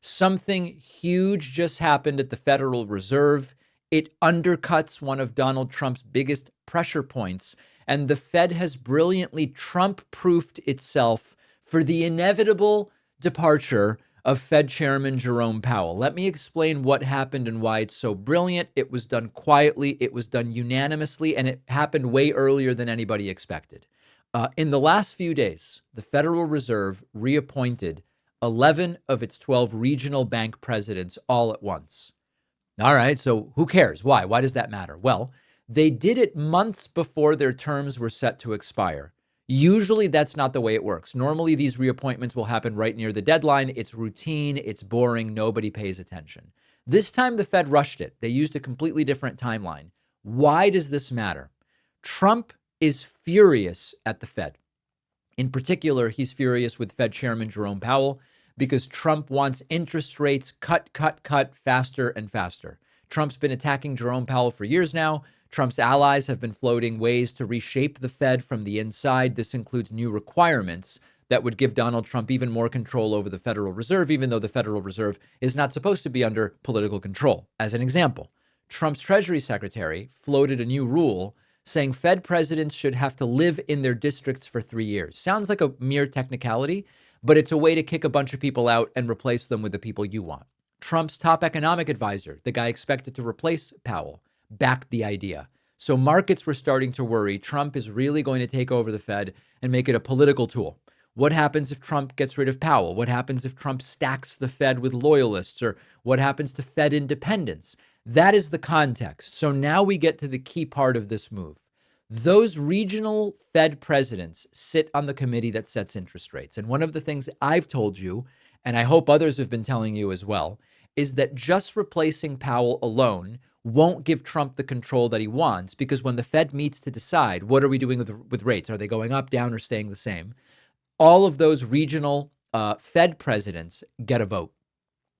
Something huge just happened at the Federal Reserve. It undercuts one of Donald Trump's biggest pressure points, and the Fed has brilliantly Trump-proofed itself for the inevitable departure of Fed Chairman Jerome Powell. Let me explain what happened and why it's so brilliant. It was done quietly, it was done unanimously, and it happened way earlier than anybody expected. In the last few days, the Federal Reserve reappointed 11 of its 12 regional bank presidents all at once. All right, so who cares? Why? Why does that matter? Well, they did it months before their terms were set to expire. Usually that's not the way it works. Normally these reappointments will happen right near the deadline. It's routine, it's boring, nobody pays attention. This time the Fed rushed it. They used a completely different timeline. Why does this matter? Trump is furious at the Fed. In particular, he's furious with Fed Chairman Jerome Powell because Trump wants interest rates cut faster and faster. Trump's been attacking Jerome Powell for years now. Trump's allies have been floating ways to reshape the Fed from the inside. This includes new requirements that would give Donald Trump even more control over the Federal Reserve, even though the Federal Reserve is not supposed to be under political control. As an example, Trump's Treasury Secretary floated a new rule saying Fed presidents should have to live in their districts for 3 years. Sounds like a mere technicality, but it's a way to kick a bunch of people out and replace them with the people you want. Trump's top economic advisor, the guy expected to replace Powell, backed the idea. So markets were starting to worry Trump is really going to take over the Fed and make it a political tool. What happens if Trump gets rid of Powell? What happens if Trump stacks the Fed with loyalists? Or what happens to Fed independence? That is the context. So now we get to the key part of this move. Those regional Fed presidents sit on the committee that sets interest rates. And one of the things I've told you, and I hope others have been telling you as well, is that just replacing Powell alone won't give Trump the control that he wants, because when the Fed meets to decide, what are we doing with rates? Are they going up, down, or staying the same? All of those regional Fed presidents get a vote.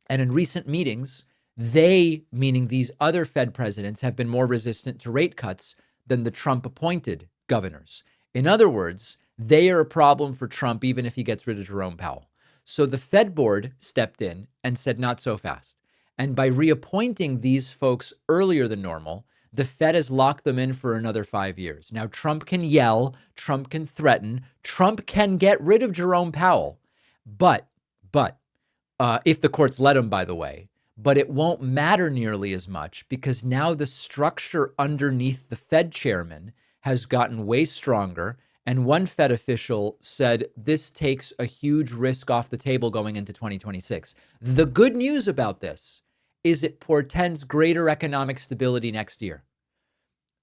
And in recent meetings, they, meaning these other Fed presidents, have been more resistant to rate cuts than the Trump-appointed governors. In other words, they are a problem for Trump even if he gets rid of Jerome Powell. So the Fed board stepped in and said, not so fast. And by reappointing these folks earlier than normal, the Fed has locked them in for another 5 years. Now, Trump can yell, Trump can threaten, Trump can get rid of Jerome Powell, but if the courts let him, by the way, but it won't matter nearly as much because now the structure underneath the Fed chairman has gotten way stronger. And one Fed official said this takes a huge risk off the table going into 2026. The good news about this is it portends greater economic stability next year.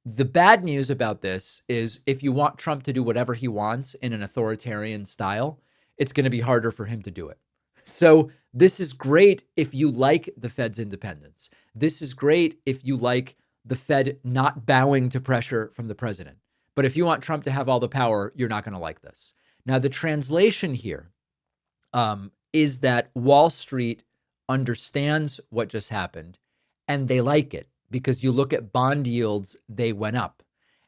The bad news about this is if you want Trump to do whatever he wants in an authoritarian style, it's going to be harder for him to do it. So this is great if you like the Fed's independence. This is great if you like the Fed not bowing to pressure from the president. But if you want Trump to have all the power, you're not going to like this. Now, the translation here is that Wall Street understands what just happened and they like it because you look at bond yields, they went up.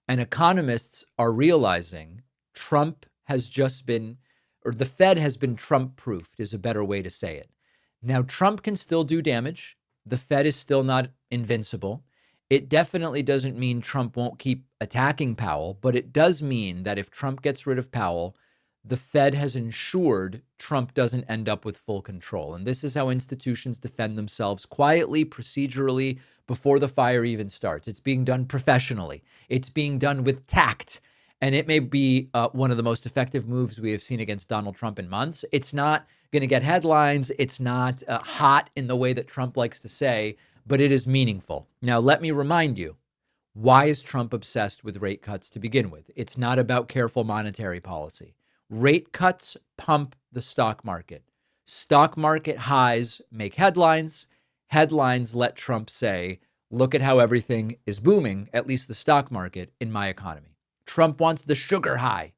And economists are realizing Trump has just been, or the Fed has been Trump-proofed is a better way to say it. Now, Trump can still do damage. The Fed is still not invincible. It definitely doesn't mean Trump won't keep attacking Powell, but it does mean that if Trump gets rid of Powell, the Fed has ensured Trump doesn't end up with full control. And this is how institutions defend themselves quietly, procedurally, before the fire even starts. It's being done professionally. It's being done with tact. And it may be one of the most effective moves we have seen against Donald Trump in months. It's not going to get headlines. It's not hot in the way that Trump likes to say, but it is meaningful. Now, let me remind you, why is Trump obsessed with rate cuts to begin with? It's not about careful monetary policy. Rate cuts pump the stock market. Stock market highs make headlines. Headlines let Trump say, look at how everything is booming, at least the stock market, in my economy. Trump wants the sugar high.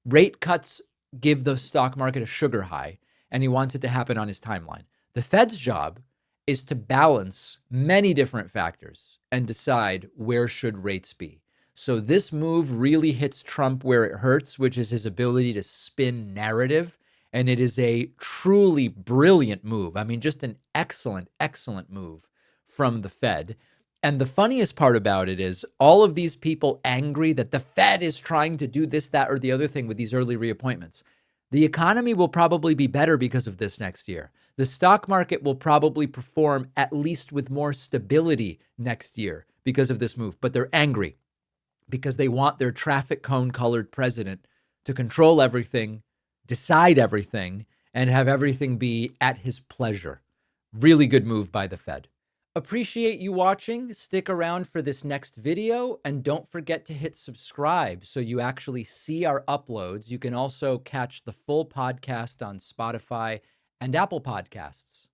Rate cuts give the stock market a sugar high, and he wants it to happen on his timeline. The Fed's job is to balance many different factors and decide where should rates be. So this move really hits Trump where it hurts, which is his ability to spin narrative And it is a truly brilliant move. I mean, just an excellent, excellent move from the Fed. And the funniest part about it is all of these people angry that the Fed is trying to do this, that, or the other thing with these early reappointments. The economy will probably be better because of this next year. The stock market will probably perform at least with more stability next year because of this move. But they're angry because they want their traffic cone colored president to control everything, decide everything, and have everything be at his pleasure. Really good move by the Fed. Appreciate you watching. Stick around for this next video, and don't forget to hit subscribe so you actually see our uploads. You can also catch the full podcast on Spotify and Apple Podcasts.